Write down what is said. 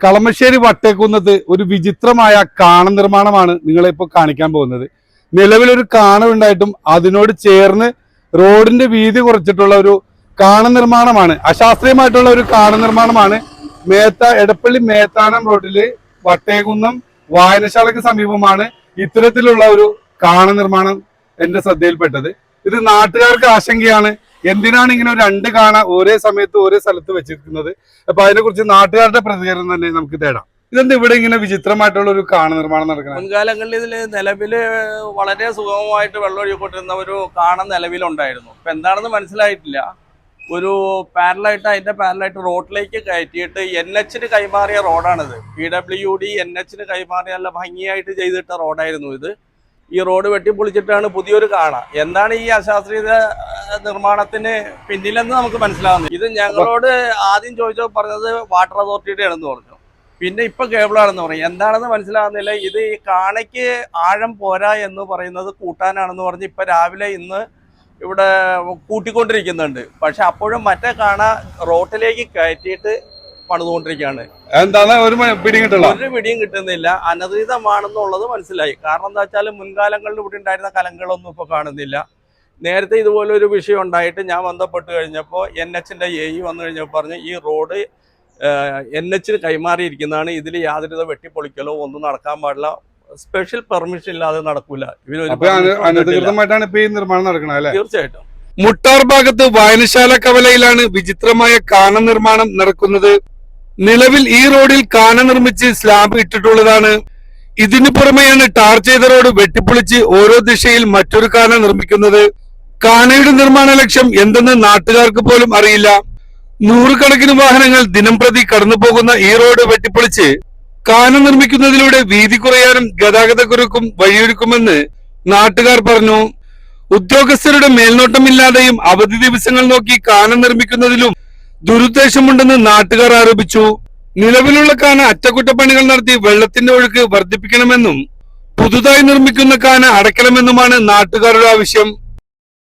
കളമശ്ശേരി വട്ടേക്കുന്നത്ത് ഒരു വിചിത്രമായ കാണ നിർമ്മാണമാണ് നിങ്ങളെ ഇപ്പോൾ കാണിക്കാൻ പോകുന്നത്. നിലവിലൊരു കാണുണ്ടായിട്ടും അതിനോട് ചേർന്ന് റോഡിന്റെ വീതി കുറച്ചിട്ടുള്ള ഒരു കാണ നിർമ്മാണമാണ്. അശാസ്ത്രീയമായിട്ടുള്ള ഒരു കാണ നിർമ്മാണമാണ് എടപ്പള്ളി മേത്താനം റോഡില് വട്ടേക്കുന്നം വായനശാലയ്ക്ക് സമീപമാണ് ഇത്തരത്തിലുള്ള ഒരു കാണ നിർമ്മാണം എന്റെ ശ്രദ്ധയിൽപ്പെട്ടത്. ഇത് നാട്ടുകാർക്ക് ആശങ്കയാണ്. എന്തിനാണ് ഇങ്ങനെ രണ്ട് കാണ ഒരേ സമയത്ത് ഒരേ സ്ഥലത്ത് വെച്ചിരിക്കുന്നത്? അപ്പൊ അതിനെ കുറിച്ച് നാട്ടുകാരുടെ പ്രതികരണം തന്നെ നമുക്ക് തേടാം. ഇതെന്താ ഇവിടെ ഇങ്ങനെ വിചിത്രമായിട്ടുള്ള ഒരു കാണ നിർമ്മാണം നടക്കുന്നത്? മുൻകാലങ്ങളിൽ ഇതിൽ നിലവില് വളരെ സുഗമമായിട്ട് വെള്ളമൊഴുകിക്കൊണ്ടിരുന്ന ഒരു കാണ നിലവിലുണ്ടായിരുന്നു. ഇപ്പൊ എന്താണെന്ന് മനസ്സിലായിട്ടില്ല. ഒരു പാരലായിട്ട് അതിന്റെ പാരലായിട്ട് റോഡിലേക്ക് കയറ്റിയിട്ട് NH കൈമാറിയ റോഡാണിത്. PWD NH കൈമാറിയ നല്ല ഭംഗിയായിട്ട് ചെയ്തിട്ട റോഡായിരുന്നു ഇത്. ഈ റോഡ് വെട്ടിപ്പൊളിച്ചിട്ടാണ് പുതിയൊരു കാണ. എന്താണ് ഈ അശാസ്ത്രീയ നിർമ്മാണത്തിന് പിന്നിലെന്ന് നമുക്ക് മനസ്സിലാവുന്നത്. ഇത് ഞങ്ങളോട് ആദ്യം ചോദിച്ചപ്പോൾ പറഞ്ഞത് വാട്ടർ അതോറിറ്റിയുടെ ആണെന്ന് പറഞ്ഞു. പിന്നെ ഇപ്പൊ കേബിളാണെന്ന് പറയും. എന്താണെന്ന് മനസ്സിലാവുന്നില്ല. ഇത് ഈ കാണയ്ക്ക് ആഴം പോരാ എന്ന് പറയുന്നത് കൂട്ടാനാണെന്ന് പറഞ്ഞ് ഇപ്പൊ രാവിലെ ഇന്ന് ഇവിടെ കൂട്ടിക്കൊണ്ടിരിക്കുന്നുണ്ട്. പക്ഷെ അപ്പോഴും മറ്റേ കാണ റോട്ടിലേക്ക് കയറ്റിയിട്ട് പണിതുകൊണ്ടിരിക്കുകയാണ്. എന്താണ് ഒരു പിടിയും കിട്ടുന്നില്ല. അനധികൃതമാണെന്നുള്ളത് മനസ്സിലായി. കാരണം എന്താ വെച്ചാൽ മുൻകാലങ്ങളിൽ ഇവിടെ ഉണ്ടായിരുന്ന കലങ്ങളൊന്നും ഇപ്പൊ കാണുന്നില്ല. നേരത്തെ ഇതുപോലെ ഒരു വിഷയം ഉണ്ടായിട്ട് ഞാൻ ബന്ധപ്പെട്ട് കഴിഞ്ഞപ്പോൾ NHന്റെ AE വന്നു കഴിഞ്ഞപ്പോൾ പറഞ്ഞു ഈ റോഡ് NH കൈമാറിയിരിക്കുന്നതാണ്. ഇതിൽ യാതൊരു വെട്ടിപ്പൊളിക്കലോ ഒന്നും നടക്കാൻ പാടില്ല. സ്പെഷ്യൽ പെർമിഷൻ ഇല്ലാതെ നടക്കൂല. അനധികൃതമായിട്ടാണ് ഇപ്പൊ ഈ നിർമ്മാണം നടക്കുന്നത് അല്ലേ? തീർച്ചയായിട്ടും. മുട്ടാർ ഭാഗത്ത് വായനശാല കവലയിലാണ് വിചിത്രമായ കാണ നിർമ്മാണം നടക്കുന്നത്. നിലവിൽ ഈ റോഡിൽ കാണ നിർമ്മിച്ച് സ്ലാബ് ഇട്ടിട്ടുള്ളതാണ്. ഇതിനു പുറമെയാണ് ടാർ ചെയ്ത റോഡ് വെട്ടിപ്പൊളിച്ച് ഓരോ ദിശയിൽ മറ്റൊരു കാണ നിർമ്മിക്കുന്നത്. കാണയുടെ നിർമ്മാണ ലക്ഷ്യം എന്തെന്ന് നാട്ടുകാർക്ക് പോലും അറിയില്ല. നൂറുകണക്കിന് വാഹനങ്ങൾ ദിനം പ്രതി കടന്നു പോകുന്ന ഈ റോഡ് വെട്ടിപ്പൊളിച്ച് കാണ നിർമ്മിക്കുന്നതിലൂടെ വീതി കുറയാനും ഗതാഗതക്കുരുക്കും വഴിയൊരുക്കുമെന്ന് നാട്ടുകാർ പറഞ്ഞു. ഉദ്യോഗസ്ഥരുടെ മേൽനോട്ടമില്ലാതെയും അവധി ദിവസങ്ങൾ നോക്കി കാണ നിർമ്മിക്കുന്നതിലും ദുരുദ്ദേശമുണ്ടെന്ന് നാട്ടുകാർ ആരോപിച്ചു. നിലവിലുള്ള കാണ അറ്റകുറ്റപ്പണികൾ നടത്തി വെള്ളത്തിന്റെ ഒഴുക്ക് വർദ്ധിപ്പിക്കണമെന്നും പുതുതായി നിർമ്മിക്കുന്ന കാണ അടയ്ക്കണമെന്നുമാണ് നാട്ടുകാരുടെ ആവശ്യം.